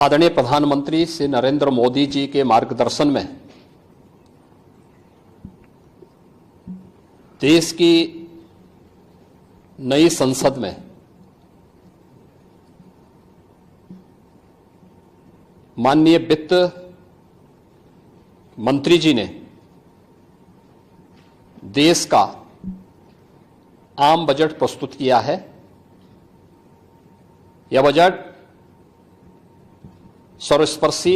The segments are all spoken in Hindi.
आदरणीय प्रधानमंत्री श्री नरेंद्र मोदी जी के मार्गदर्शन में देश की नई संसद में माननीय वित्त मंत्री जी ने देश का आम बजट प्रस्तुत किया है। यह बजट सर्वस्पर्शी,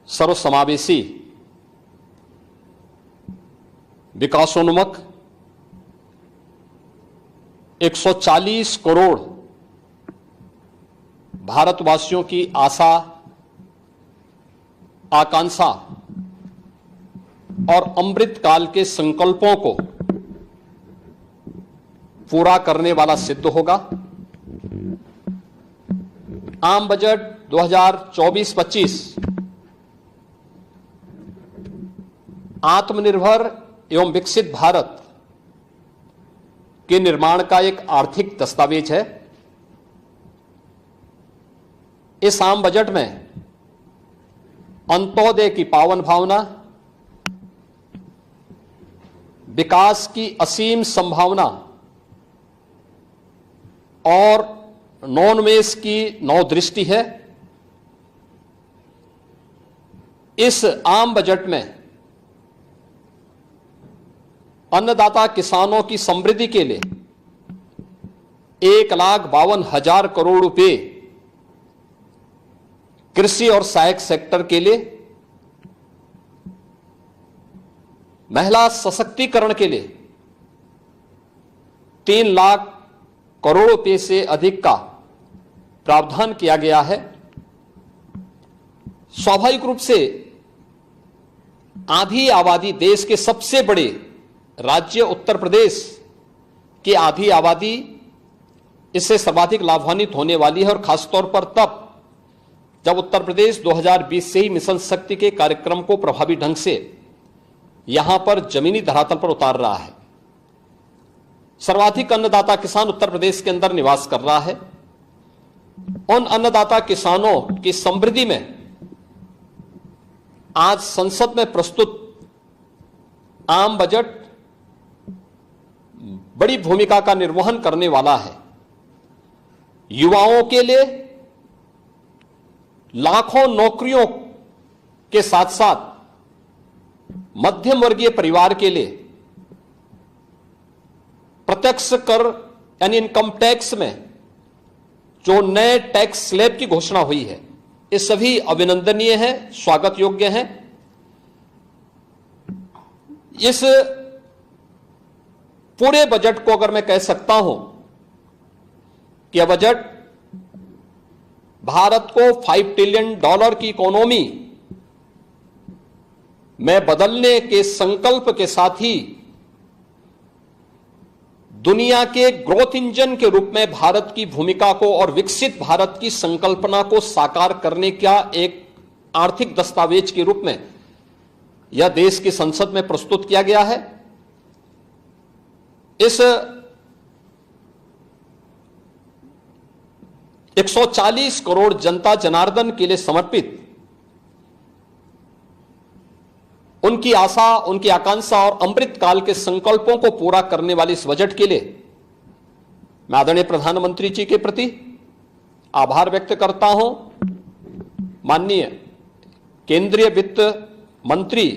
सर्वसमावेशी, विकासोन्मुख 140 करोड़ भारतवासियों की आशा, आकांक्षा और अमृत काल के संकल्पों को पूरा करने वाला सिद्ध होगा। आम बजट 2024-25 आत्मनिर्भर एवं विकसित भारत के निर्माण का एक आर्थिक दस्तावेज है। इस आम बजट में अंत्योदय की पावन भावना, विकास की असीम संभावना और नवोन्मेष की नवदृष्टि है। इस आम बजट में अन्नदाता किसानों की समृद्धि के लिए 1,52,000 करोड़ रुपए, कृषि और सहायक सेक्टर के लिए, महिला सशक्तिकरण के लिए 3 लाख करोड़ रुपए से अधिक का प्रावधान किया गया है। स्वाभाविक रूप से आधी आबादी, देश के सबसे बड़े राज्य उत्तर प्रदेश की आधी आबादी इससे सर्वाधिक लाभान्वित होने वाली है, और खासतौर पर तब जब उत्तर प्रदेश 2020 से ही मिशन शक्ति के कार्यक्रम को प्रभावी ढंग से यहां पर जमीनी धरातल पर उतार रहा है। सर्वाधिक अन्नदाता किसान उत्तर प्रदेश के अंदर निवास कर रहा है। उन अन्नदाता किसानों की समृद्धि में आज संसद में प्रस्तुत आम बजट बड़ी भूमिका का निर्वहन करने वाला है। युवाओं के लिए लाखों नौकरियों के साथ साथ मध्यम वर्गीय परिवार के लिए प्रत्यक्ष कर यानी इनकम टैक्स में जो नए टैक्स स्लैब की घोषणा हुई है, ये सभी अभिनंदनीय है, स्वागत योग्य है। इस पूरे बजट को अगर मैं कह सकता हूं कि यह बजट भारत को $5 ट्रिलियन की इकोनॉमी में बदलने के संकल्प के साथ ही दुनिया के ग्रोथ इंजन के रूप में भारत की भूमिका को और विकसित भारत की संकल्पना को साकार करने का एक आर्थिक दस्तावेज के रूप में यह देश की संसद में प्रस्तुत किया गया है। इस 140 करोड़ जनता जनार्दन के लिए समर्पित उनकी आशा, उनकी आकांक्षा और अमृत काल के संकल्पों को पूरा करने वाले इस बजट के लिए मैं आदरणीय प्रधानमंत्री जी के प्रति आभार व्यक्त करता हूं। माननीय केंद्रीय वित्त मंत्री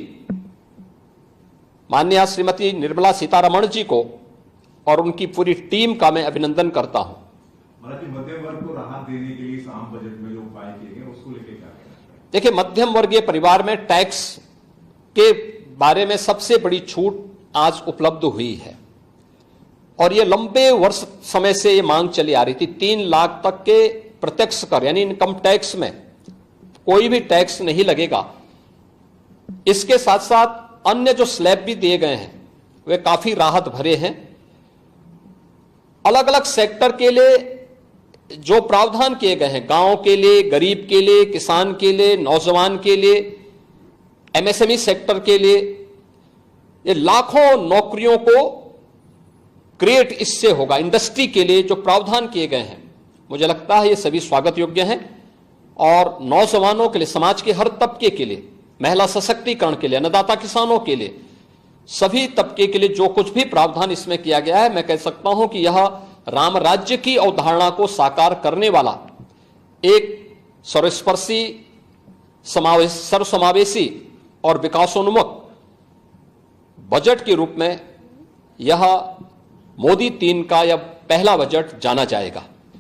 माननीय श्रीमती निर्मला सीतारमण जी को और उनकी पूरी टीम का मैं अभिनंदन करता हूं। मध्यम वर्ग को राहत देने के लिए इस आम बजट में जो उपाय किए गए उसको लेकर क्या कहना है? देखिए, मध्यम वर्गीय परिवार में टैक्स के बारे में सबसे बड़ी छूट आज उपलब्ध हुई है, और यह लंबे वर्ष समय से यह मांग चली आ रही थी। 3 लाख तक के प्रत्यक्ष कर यानी इनकम टैक्स में कोई भी टैक्स नहीं लगेगा। इसके साथ साथ अन्य जो स्लैब भी दिए गए हैं वे काफी राहत भरे हैं। अलग अलग सेक्टर के लिए जो प्रावधान किए गए हैं, गांव के लिए, गरीब के लिए, किसान के लिए, नौजवान के लिए, एमएसएमई सेक्टर के लिए, ये लाखों नौकरियों को क्रिएट इससे होगा। इंडस्ट्री के लिए जो प्रावधान किए गए हैं मुझे लगता है ये सभी स्वागत योग्य हैं और नौजवानों के लिए, समाज के हर तबके के लिए, महिला सशक्तिकरण के लिए, अन्नदाता किसानों के लिए, सभी तबके के लिए जो कुछ भी प्रावधान इसमें किया गया है, मैं कह सकता हूं कि यह राम राज्य की अवधारणा को साकार करने वाला एक सर्वस्पर्शी, सर्वसमावेशी और विकासोन्मुख बजट के रूप में यह मोदी 3 का यह पहला बजट जाना जाएगा।